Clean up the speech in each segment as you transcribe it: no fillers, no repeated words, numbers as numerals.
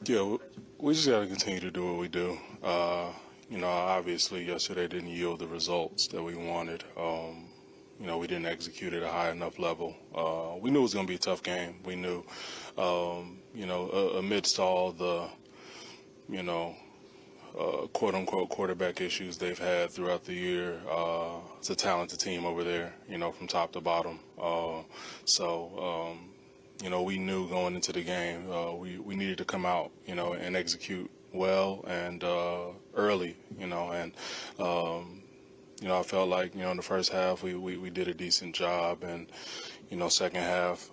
Yeah, we just got to continue to do what we do. Obviously yesterday didn't yield the results that we wanted. We didn't execute at a high enough level. We knew it was going to be a tough game. We knew, amidst all the, quote unquote quarterback issues they've had throughout the year, it's a talented team over there, from top to bottom. We knew going into the game, we needed to come out, and execute well and early, I felt like, in the first half we did a decent job, and, second half,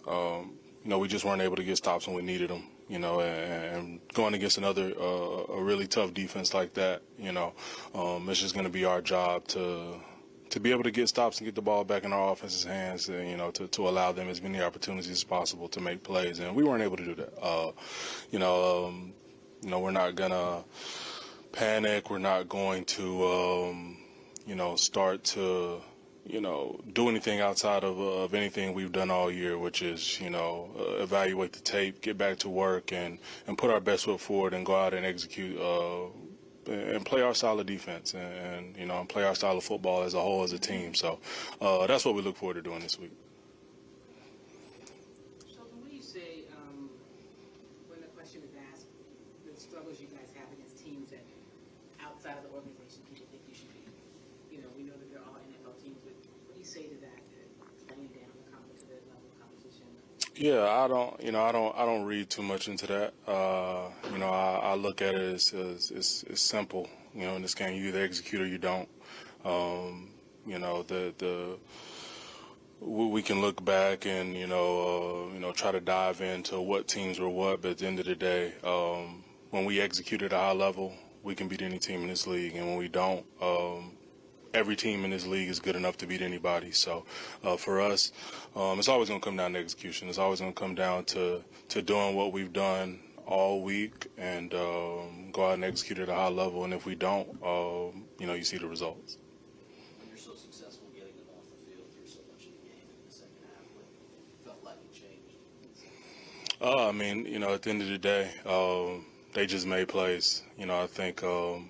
we just weren't able to get stops when we needed them, and going against another a really tough defense like that, it's just going to be our job to be able to get stops and get the ball back in our offense's hands, to allow them as many opportunities as possible to make plays. And we weren't able to do that. We're not going to panic. We're not going to, start to, do anything outside of anything we've done all year, which is, evaluate the tape, get back to work, and put our best foot forward and go out and execute and play our style of defense and play our style of football as a whole, as a team. So that's what we look forward to doing this week. Sheldon, what do you say when the question is asked, the struggles you guys have against teams that outside of the organization people think you should be? We know that they're all NFL teams, but what do you say to that, playing down to the level of competition? Yeah, I don't read too much into that. I look at it as it's simple. In this game, you either execute or you don't. We can look back and try to dive into what teams were what, but at the end of the day, when we execute at a high level, we can beat any team in this league, and when we don't, every team in this league is good enough to beat anybody. So for us, it's always going to come down to execution. It's always going to come down to doing what we've done all week and go out and execute at a high level. And if we don't, you see the results. When you're so successful getting them off the field through so much of the game in the second half, what felt like it changed? At the end of the day, they just made plays. I think, I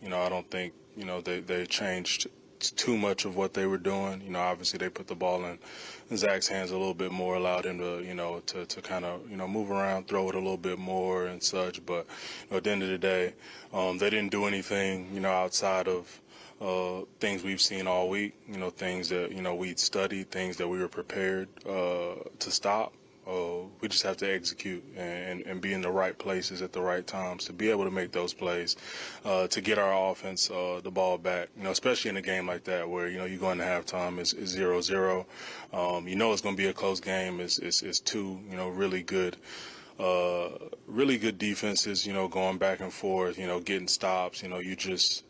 don't think, they changed too much of what they were doing. Obviously they put the ball in Zach's hands a little bit more, allowed him to, to kind of, move around, throw it a little bit more and such. But at the end of the day, they didn't do anything, outside of things we've seen all week, things that, we'd studied, things that we were prepared to stop. We just have to execute and be in the right places at the right times to be able to make those plays, to get our offense the ball back, especially in a game like that where, you go into halftime, it's 0-0. It's going to be a close game. It's two, really good defenses, going back and forth, getting stops.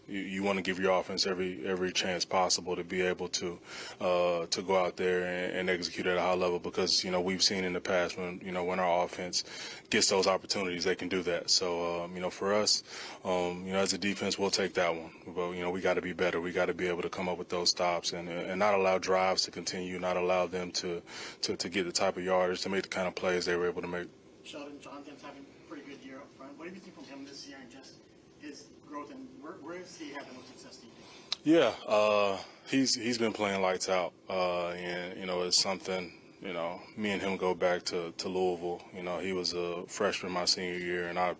You want to give your offense every chance possible to be able to go out there and execute at a high level, because we've seen in the past when our offense gets those opportunities, they can do that. So for us, as a defense, we'll take that one. But we got to be better. We got to be able to come up with those stops and not allow drives to continue, not allow them to get the type of yardage, to make the kind of plays they were able to make. Sheldon Rankins having a pretty good year up front. What do you think from him this year and just his growth, and where does he have the most success, do you think? Yeah, he's been playing lights out, and it's something. Me and him go back to Louisville. He was a freshman my senior year, and I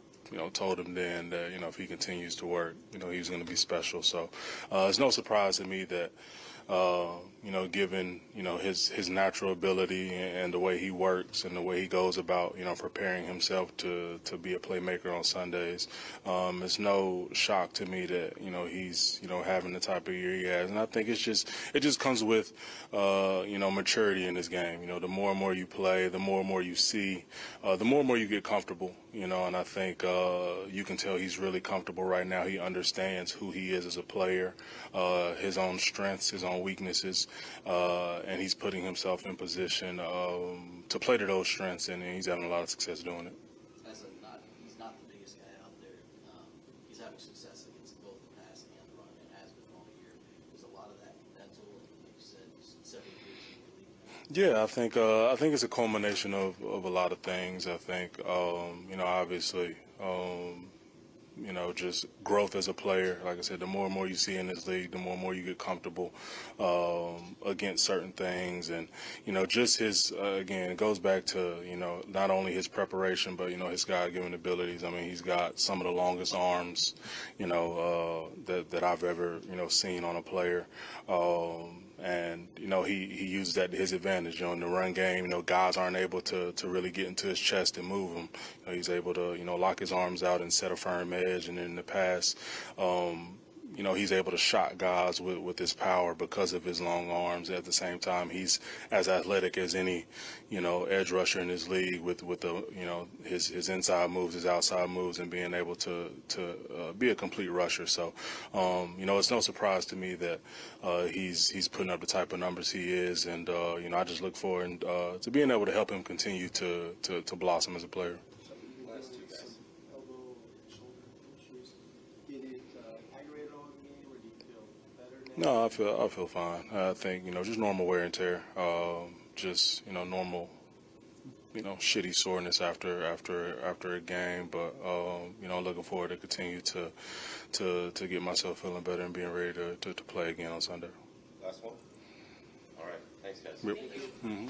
told him then that if he continues to work, he was going to be special. So it's no surprise to me that. Given, his natural ability and the way he works and the way he goes about, preparing himself to be a playmaker on Sundays, it's no shock to me that, he's, having the type of year he has. And I think it just comes with, maturity in this game. The more and more you play, the more and more you see, the more and more you get comfortable, and I think you can tell he's really comfortable right now. He understands who he is as a player, his own strengths, his own weaknesses, and he's putting himself in position to play to those strengths, and he's having a lot of success doing it. He's not the biggest guy out there. He's having success against both the pass and the run, and has been all year. There's a lot of that mental, and like you said, 7 years in the league. Yeah, I think it's a culmination of a lot of things. I think obviously just growth as a player. Like I said, the more and more you see in this league, the more and more you get comfortable against certain things. And, just his, again, it goes back to, not only his preparation, but, his God-given abilities. I mean, he's got some of the longest arms, that I've ever, seen on a player. And he uses that to his advantage. In the run game, guys aren't able to really get into his chest and move him. He's able to lock his arms out and set a firm edge. And in the past, he's able to shock guys with his power because of his long arms. At the same time, he's as athletic as any edge rusher in this league with the his inside moves, his outside moves, and being able to be a complete rusher. So it's no surprise to me that he's putting up the type of numbers he is, and I just look forward to being able to help him continue to blossom as a player. Last two guys. Elbow, shoulder issues. Did it aggravate all the game, or do you feel better now? No, I feel fine. I think just normal wear and tear. Just normal shitty soreness after a game, but looking forward to continue to get myself feeling better and being ready to play again on Sunday. Last one. All right. Thanks, guys. Yep. Thank you. Mm-hmm.